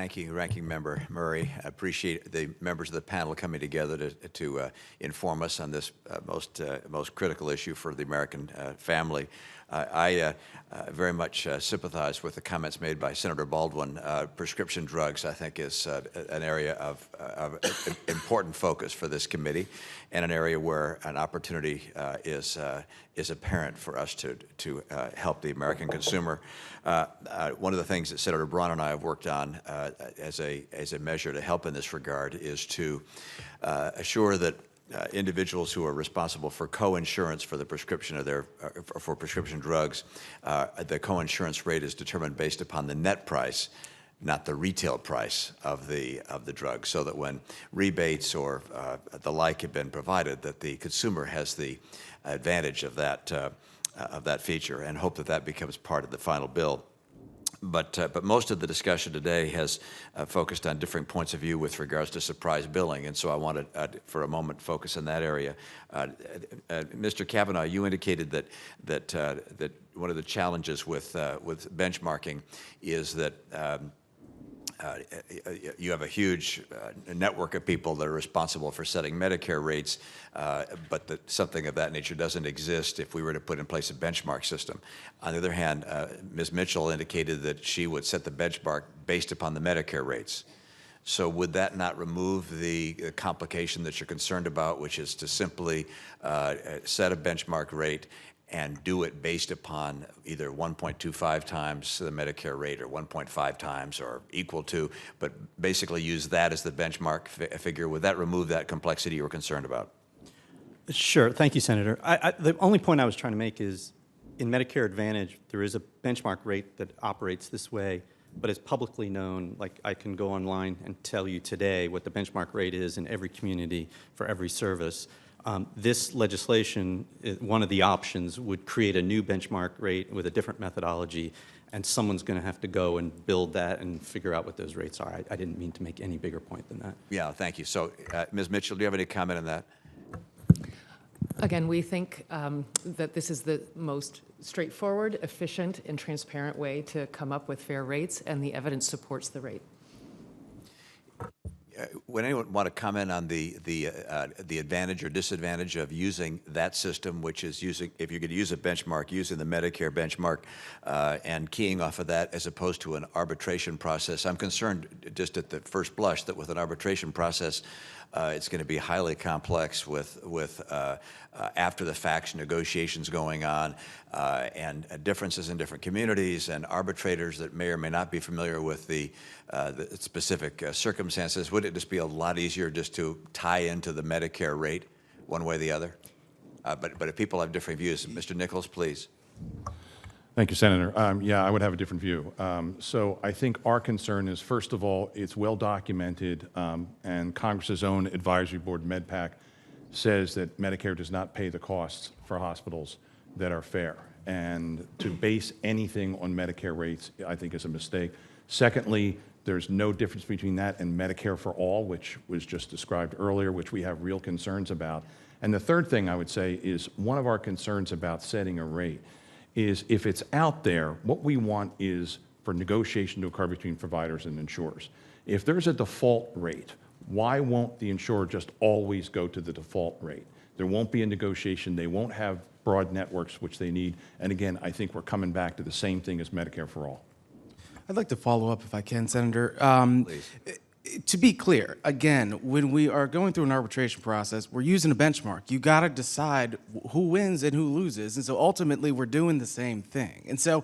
Thank you, Ranking Member Murray. I appreciate the members of the panel coming together to inform us on this most critical issue for the American family. I very much sympathize with the comments made by Senator Baldwin. Prescription drugs, I think, is an area of important focus for this committee, and an area where an opportunity is apparent for us to help the American consumer. One of the things that Senator Braun and I have worked on as a measure to help in this regard is to assure that individuals who are responsible for co-insurance for the prescription of for prescription drugs, the co-insurance rate is determined based upon the net price, not the retail price of the drug, so that when rebates or the like have been provided, that the consumer has the advantage of that feature, and hope that that becomes part of the final bill. But most of the discussion today has focused on different points of view with regards to surprise billing, and so I want to, for a moment, focus in that area. Mr. Kavanaugh, you indicated that one of the challenges with benchmarking is that you have a huge network of people that are responsible for setting Medicare rates, but that something of that nature doesn't exist if we were to put in place a benchmark system. On the other hand, Ms. Mitchell indicated that she would set the benchmark based upon the Medicare rates. So would that not remove the complication that you're concerned about, which is to simply set a benchmark rate and do it based upon either 1.25 times the Medicare rate or 1.5 times or equal to, but basically use that as the benchmark figure? Would that remove that complexity you were concerned about? Sure. Thank you, Senator. The only point I was trying to make is in Medicare Advantage, there is a benchmark rate that operates this way, but it's publicly known. Like, I can go online and tell you today what the benchmark rate is in every community for every service. This legislation, one of the options, would create a new benchmark rate with a different methodology, and someone's going to have to go and build that and figure out what those rates are. I didn't mean to make any bigger point than that. Yeah, thank you. So, Ms. Mitchell, do you have any comment on that? Again, we think that this is the most straightforward, efficient, and transparent way to come up with fair rates, and the evidence supports the rate. Would anyone want to comment on the advantage or disadvantage of using that system, which is using, if you're going to use a benchmark, using the Medicare benchmark and keying off of that as opposed to an arbitration process? I'm concerned just at the first blush that with an arbitration process, it's going to be highly complex with after the fact negotiations going on and differences in different communities and arbitrators that may or may not be familiar with the specific circumstances. Would it just be a lot easier just to tie into the Medicare rate one way or the other? But if people have different views, Mr. Nichols, please. Thank you, Senator. Yeah, I would have a different view. So I think our concern is, first of all, it's well documented, and Congress's own advisory board, MedPAC, says that Medicare does not pay the costs for hospitals that are fair. And to base anything on Medicare rates, I think, is a mistake. Secondly, there's no difference between that and Medicare for All, which was just described earlier, which we have real concerns about. And the third thing I would say is one of our concerns about setting a rate is if it's out there, what we want is for negotiation to occur between providers and insurers. If there's a default rate, why won't the insurer just always go to the default rate? There won't be a negotiation. They won't have broad networks, which they need. And again, I think we're coming back to the same thing as Medicare for All. I'd like to follow up if I can, Senator. Please. To be clear, again, when we are going through an arbitration process, we're using a benchmark. You got to decide who wins and who loses, and so ultimately we're doing the same thing. And so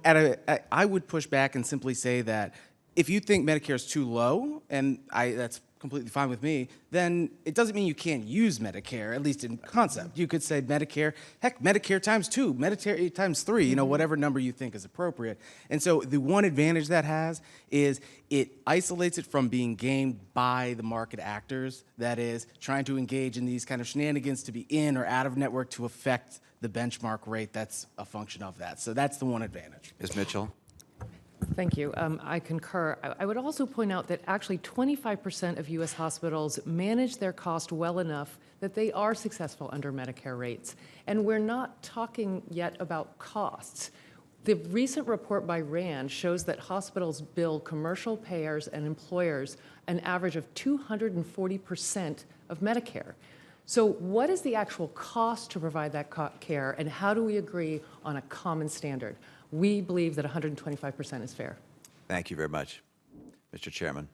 I would push back and simply say that if you think Medicare is too low, and that's completely fine with me, then it doesn't mean you can't use Medicare, at least in concept. You could say Medicare, heck, Medicare times 2, Medicare times 3, you know, whatever number you think is appropriate. And so the one advantage that has is it isolates it from being gamed by the market actors, that is, trying to engage in these kind of shenanigans to be in or out of network to affect the benchmark rate. That's a function of that. So that's the one advantage. Ms. Mitchell? Thank you. I concur. I would also point out that actually 25% of U.S. hospitals manage their cost well enough that they are successful under Medicare rates. And we're not talking yet about costs. The recent report by RAND shows that hospitals bill commercial payers and employers an average of 240% of Medicare. So what is the actual cost to provide that care, and how do we agree on a common standard? We believe that 125% is fair. Thank you very much, Mr. Chairman.